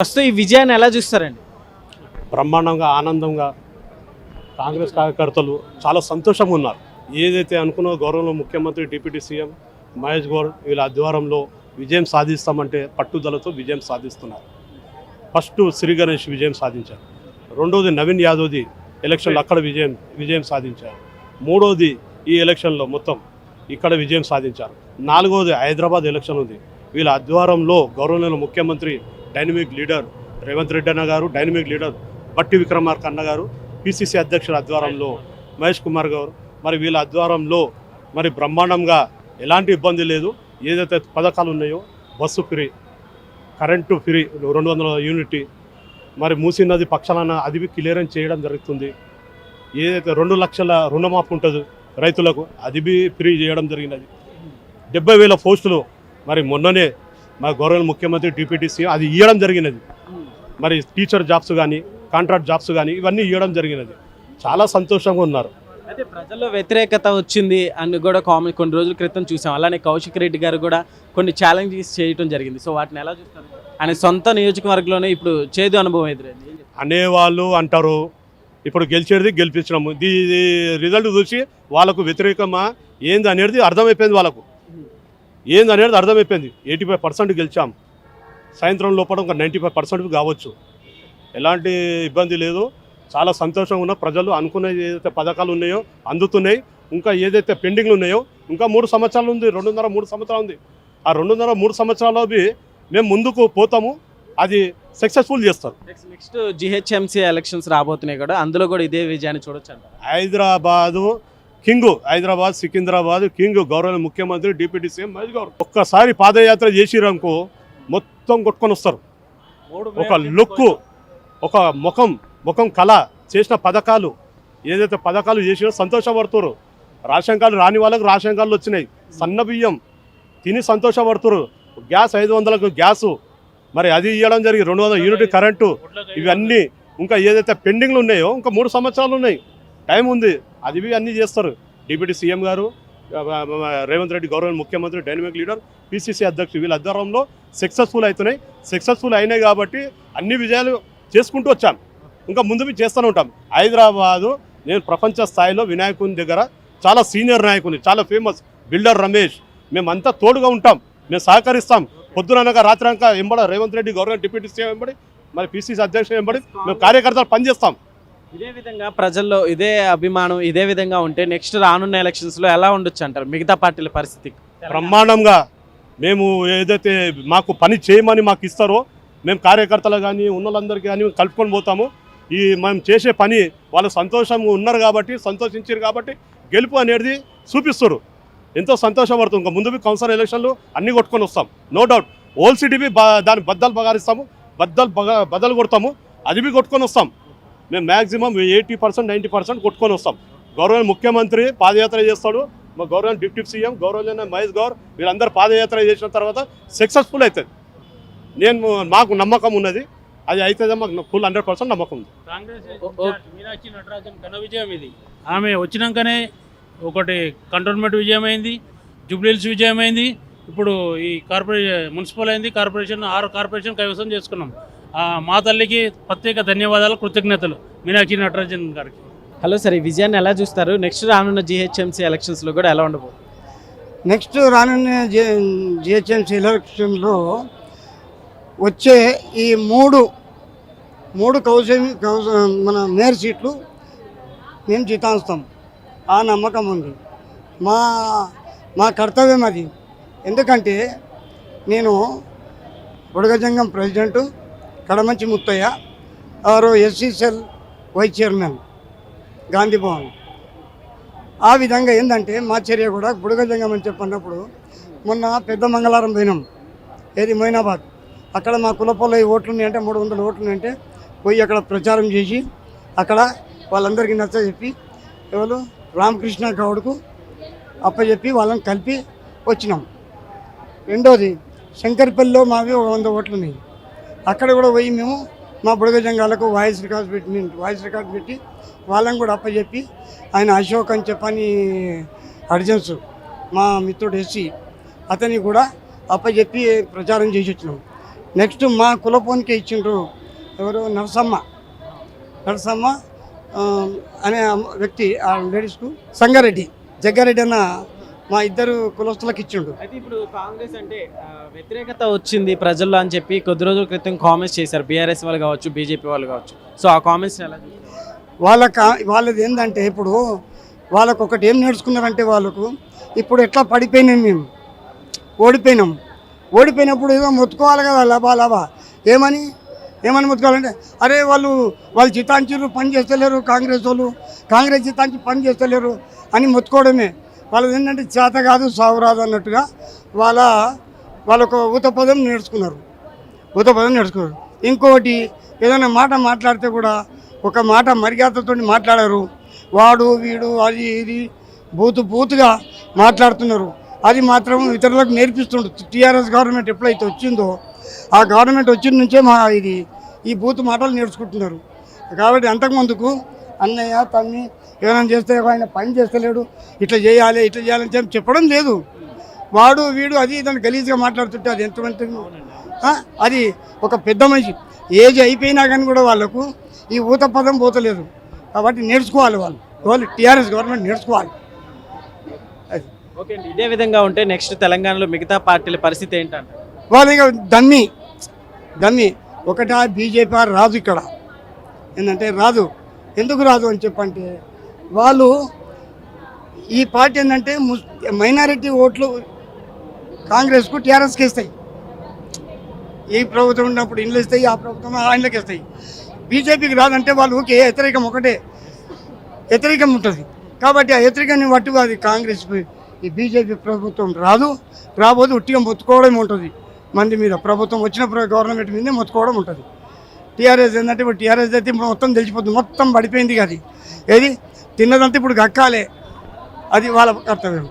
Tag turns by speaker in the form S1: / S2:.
S1: ప్రస్తుతం ఈ విజయాన్ని ఎలా చూస్తారండి?
S2: బ్రహ్మాండంగా ఆనందంగా కాంగ్రెస్ కార్యకర్తలు చాలా సంతోషంగా ఉన్నారు. ఏదైతే అనుకున్న గౌరవ ముఖ్యమంత్రి డిప్యూటీ సీఎం మహేష్ గౌడ్ వీళ్ళ ఆధ్వర్యంలో విజయం సాధిస్తామంటే పట్టుదలతో విజయం సాధిస్తున్నారు. ఫస్ట్ శ్రీ గణేష్ విజయం సాధించారు. రెండోది నవీన్ యాదవ్ది ఎలక్షన్లో అక్కడ విజయం సాధించారు. మూడోది ఈ ఎలక్షన్లో మొత్తం ఇక్కడ విజయం సాధించారు. నాలుగోది హైదరాబాద్ ఎలక్షన్ ఉంది. వీళ్ళ ఆధ్వర్యంలో గౌరవనీయ ముఖ్యమంత్రి డైనమిక్ లీడర్ రేవంత్ రెడ్డి అన్న గారు, డైనమిక్ లీడర్ బట్టి విక్రమార్క అన్న గారు, పిసిసి అధ్యక్షుల ఆధ్వర్యంలో మహేష్ కుమార్ గారు, మరి వీళ్ళ ఆధ్వర్యంలో మరి బ్రహ్మాండంగా ఎలాంటి ఇబ్బంది లేదు. ఏదైతే పథకాలు ఉన్నాయో bus free, current free 200 unit, మరి మూసీ నది పక్షాలన అది క్లియరెన్స్ చేయడం జరుగుతుంది. ఏదైతే 2 లక్షల రుణమాఫీ ఉంటుంది రైతులకు అది ఫ్రీ చేయడం జరిగినది. 70,000 పోస్టులు మరి మొన్ననే మా గౌరవ ముఖ్యమంత్రి డిప్యూటీ సీఎం అది ఇవ్వడం జరిగినది. మరి టీచర్ జాబ్స్ కానీ కాంట్రాక్ట్ జాబ్స్ కానీ ఇవన్నీ ఇవ్వడం జరిగినది. చాలా సంతోషంగా ఉన్నారు.
S1: అయితే ప్రజల్లో వ్యతిరేకత వచ్చింది అని కూడా కొన్ని రోజుల క్రితం చూసాం. అలానే కౌశిక్ రెడ్డి గారు కూడా కొన్ని ఛాలెంజెస్ చేయడం జరిగింది. సో వాటిని ఎలా చూస్తారు? ఆయన సొంత నియోజకవర్గంలోనే ఇప్పుడు చేదు అనుభవం ఎదురైంది
S2: అనేవాళ్ళు అంటారు. ఇప్పుడు గెలిచేది గెలిపించడము, ఇది రిజల్ట్ చూసి వాళ్ళకు వ్యతిరేకమా ఏంది అనేది అర్థమైపోయింది. వాళ్ళకు ఏంది అనేది అర్థమైపోయింది. 85% గెలిచాం. సాయంత్రం లోపల ఒక 95% కావచ్చు. ఎలాంటి ఇబ్బంది లేదు. చాలా సంతోషంగా ఉన్న ప్రజలు అనుకున్న ఏదైతే పథకాలు ఉన్నాయో అందుతున్నాయి. ఇంకా ఏదైతే పెండింగ్లు ఉన్నాయో ఇంకా 3 సంవత్సరాలు ఉంది, 2.5-3 సంవత్సరాలు ఉంది. ఆ 2.5-3 సంవత్సరాల్లో మేము ముందుకు పోతాము. అది సక్సెస్ఫుల్ చేస్తారు.
S1: నెక్స్ట్ జిహెచ్ఎంసీ ఎలక్షన్స్ రాబోతున్నాయి కూడా, అందులో కూడా ఇదే విజయాన్ని చూడొచ్చు అంట.
S2: హైదరాబాద్ సికింద్రాబాద్ కింగ్ గౌరవ ముఖ్యమంత్రి డిప్యూటీ సీఎం మహేష్ గౌడ్ ఒక్కసారి పాదయాత్ర చేసిరనుకో మొత్తం కొట్టుకొని వస్తారు. ఒక లుక్కు, ఒక ముఖం కళ, చేసిన పథకాలు ఏదైతే పథకాలు చేసినా సంతోషపడుతున్నారు. రేషన్ కార్డు రాని వాళ్ళకు రేషన్ కార్డులు వచ్చినాయి. సన్న బియ్యం తిని సంతోషపడుతున్నారు. గ్యాస్ 500కు గ్యాసు మరి అది ఇవ్వడం జరిగి 200 యూనిట్ కరెంటు, ఇవన్నీ ఇంకా ఏదైతే పెండింగ్లు ఉన్నాయో ఇంకా 3 సంవత్సరాలు ఉన్నాయి, టైం ఉంది. అది అన్నీ చేస్తారు. డిప్యూటీ సీఎం గారు రేవంత్ రెడ్డి గౌరవ ముఖ్యమంత్రి డైనమిక్ లీడర్ పిసిసి అధ్యక్షుడు వీళ్ళ ఆధ్వర్యంలో సక్సెస్ఫుల్ అవుతున్నాయి. సక్సెస్ఫుల్ అయినాయి కాబట్టి అన్ని విజయాలు చేసుకుంటూ వచ్చాం. ఇంకా ముందు చేస్తూనే ఉంటాం. హైదరాబాదు నేను ప్రపంచ స్థాయిలో వినాయకుని దగ్గర చాలా సీనియర్ నాయకుని, చాలా ఫేమస్ బిల్డర్ రమేష్, మేమంతా తోడుగా ఉంటాం, మేము సహకరిస్తాం. పొద్దుననగా రాత్రి అనక ఎంబడ రేవంత్ రెడ్డి గౌరవ డిప్యూటీ సీఎం ఎంబడి మరి పిసిసి అధ్యక్షుడు ఎంబడి మేము కార్యకర్తలు పనిచేస్తాం.
S1: ఇదే విధంగా ప్రజల్లో ఇదే అభిమానం ఇదే విధంగా ఉంటే నెక్స్ట్ రానున్న ఎలక్షన్స్లో ఎలా ఉండొచ్చు అంటారు? మిగతా పార్టీల పరిస్థితి
S2: బ్రహ్మాండంగా మేము ఏదైతే మాకు పని చేయమని మాకు ఇస్తారో మేము కార్యకర్తలు కానీ ఉన్నోళ్ళందరికీ కానీ కలుపుకొని పోతాము. ఈ మనం చేసే పని వాళ్ళు సంతోషంగా ఉన్నారు కాబట్టి, సంతోషించారు కాబట్టి గెలుపు అనేది చూపిస్తారు. ఎంతో సంతోషపడుతుంది. ఇంకా ముందు కౌన్సిల్ ఎలక్షన్లు అన్నీ కొట్టుకొని వస్తాం. నో డౌట్ ఓల్సీడీబీ దాని బద్దలు బగారిస్తాము, బద్దలు కొడతాము, అది కొట్టుకొని వస్తాం. మేము మ్యాక్సిమం 80% 90% కొట్టుకొని వస్తాం. గౌరవ ముఖ్యమంత్రి పాదయాత్ర చేస్తాడు, మా గౌరవ డిప్యూటీ సీఎం గౌరవ మహేష్ గౌర్ వీళ్ళందరూ పాదయాత్ర చేసిన తర్వాత సక్సెస్ఫుల్ అవుతుంది. మాకు నమ్మకం ఉన్నది. అది అయితే మాకు ఫుల్ 100% నమ్మకం ఉంది.
S3: మీనాక్షి నటరాజన్ ఘన విజయం ఇది. ఆమె వచ్చినాకనే ఒకటి కంటోన్మెంట్ విజయం అయింది, జూబ్లీహిల్స్ విజయం అయింది, ఇప్పుడు ఈ మున్సిపల్ అయింది, 6 కార్పొరేషన్ కైవసం చేసుకున్నాం. మా తల్లికి ప్రత్యేక ధన్యవాదాలు, కృతజ్ఞతలు మీనాక్షి నటరాజన్ గారికి.
S1: హలో సార్, ఈ విజయాన్ని ఎలా చూస్తారు? నెక్స్ట్ రానున్న జిహెచ్ఎంసీ ఎలక్షన్స్లో కూడా ఎలా ఉండబోతుంది?
S4: నెక్స్ట్ రానున్న జిహెచ్ఎంసీ ఎలక్షన్లో వచ్చే ఈ మూడు మన మేయర్ సీట్లు మేము జితాంస్తాం. ఆ నమ్మకం ఉంది. మా కర్తవ్యం అది. ఎందుకంటే నేను బుడగజంగం ప్రెసిడెంటు, కడమంచి ముత్తయ్య, ఆరో SC cell vice chairman Gandhi Bhavan. ఆ విధంగా ఏంటంటే మా చర్య కూడా బుడగజంగం అని చెప్పన్నప్పుడు మొన్న పెద్ద మంగళవారం పోయినాం, ఏది మొయినాబాద్. అక్కడ మా కులపొల్ల ఓట్లు ఉన్నాయంటే 300 ఓట్లు ఉన్నాయంటే పోయి అక్కడ ప్రచారం చేసి అక్కడ వాళ్ళందరికీ నచ్చజెప్పి ఎవరు రామకృష్ణ గౌడ్కు అప్పచెప్పి వాళ్ళని కలిపి వచ్చినాం. రెండోది శంకర్పల్లిలో మావి 100 ఓట్లు ఉన్నాయి. అక్కడ కూడా పోయి మేము మా బుడగజంగాలకు వాయిస్ రికార్డ్ పెట్టి వాళ్ళని కూడా అప్పచెప్పి ఆయన అశోక్ అని చెప్పని అర్జెన్స్ మా మిత్రుడు ఎస్సీ అతన్ని కూడా అప్పచెప్పి ప్రచారం చేసి వచ్చినాం. నెక్స్ట్ మా కులపోనికి ఇచ్చిండ్రు ఎవరు నరసమ్మ ఆ, అనే వ్యక్తి ఆ లేడీస్కు సంగారెడ్డి జగ్గారెడ్డి అన్న మా ఇద్దరు కులస్తులకు ఇచ్చిండు.
S1: అయితే ఇప్పుడు కాంగ్రెస్ అంటే వ్యతిరేకత వచ్చింది ప్రజల్లో అని చెప్పి కొద్ది రోజుల క్రితం కామెంట్స్ చేశారు బీఆర్ఎస్ వాళ్ళు కావచ్చు బీజేపీ వాళ్ళు కావచ్చు. సో ఆ కామెంట్స్ ఎలా చూస్తారు?
S4: వాళ్ళది ఏంటంటే ఇప్పుడు వాళ్ళకు ఒకటి ఏం నేర్చుకున్నారంటే వాళ్ళకు ఇప్పుడు ఎట్లా పడిపోయినాం మేము ఓడిపోయినప్పుడు ఏదో మొత్తుకోవాలి కదా లాభా ఏమని మొత్తుకోవాలంటే అరే వాళ్ళు చితాంచిర్రు పని చేస్తలేరు కాంగ్రెస్ చితాంచి పని చేస్తలేరు అని మొత్తుకోవడమే. వాళ్ళది ఏంటంటే చేత కాదు సాగు రాదు అన్నట్టుగా వాళ్ళొక ఊతపదం నేర్చుకున్నారు. ఇంకోటి ఏదైనా మాట మాట్లాడితే కూడా ఒక మాట మర్యాదతో మాట్లాడారు. వాడు వీడు అది ఇది బూతుగా మాట్లాడుతున్నారు. అది మాత్రం ఇతరులకు నేర్పిస్తుండ్రు. టీఆర్ఎస్ గవర్నమెంట్ ఎప్పుడైతే వచ్చిందో ఆ గవర్నమెంట్ వచ్చిన నుంచే ఈ బూత్ మాటలు నేర్చుకుంటున్నారు. కాబట్టి అంతకుముందుకు అన్నయ్య తమ్మి ఏమైనా చేస్తే ఆయన పని చేస్తలేడు ఇట్లా చేయాలని చెప్పడం లేదు. వాడు వీడు అది దాన్ని గలీజ్గా మాట్లాడుతుంటే అది ఎంతమంది అది ఒక పెద్ద మనిషి ఏజ్ అయిపోయినా కానీ కూడా వాళ్ళకు ఈ ఊత పదం పోతలేదు. కాబట్టి నేర్చుకోవాలి వాళ్ళు టీఆర్ఎస్ గవర్నమెంట్ నేర్చుకోవాలి.
S1: ఓకే అండి, ఇదే విధంగా ఉంటే నెక్స్ట్ తెలంగాణలో మిగతా పార్టీల పరిస్థితి ఏంటంటే
S4: వాళ్ళు ఇక దమ్మి ఒకటా బీజేపీ రాదు ఇక్కడ. ఏంటంటే రాదు, ఎందుకు రాదు అని చెప్పంటే వాళ్ళు ఈ పార్టీ ఏంటంటే మైనారిటీ ఓట్లు కాంగ్రెస్కు టీఆర్ఎస్కి ఇస్తాయి. ఈ ప్రభుత్వం ఉన్నప్పుడు ఇండ్లు ఇస్తాయి, ఆ ప్రభుత్వం ఆయనకి ఇస్తాయి. బీజేపీకి రాదంటే వాళ్ళు ఊకే వ్యతిరేకం ఉంటుంది. కాబట్టి ఆ వ్యతిరేకాన్ని పట్టుకు అది కాంగ్రెస్ ఈ బీజేపీ ప్రభుత్వం రాబోదు ఉట్టిగా మొత్తుకోవడం ఉంటుంది. మంది మీద ప్రభుత్వం వచ్చిన గవర్నమెంట్ మీదే మొత్తుకోవడం ఉంటుంది. టీఆర్ఎస్ ఏంటంటే ఇప్పుడు టీఆర్ఎస్ అయితే ఇప్పుడు మొత్తం తెలిసిపోతుంది, మొత్తం పడిపోయింది. అది ఏది తిన్నదంతా ఇప్పుడు గక్కాలే, అది వాళ్ళ కర్తవ్యం.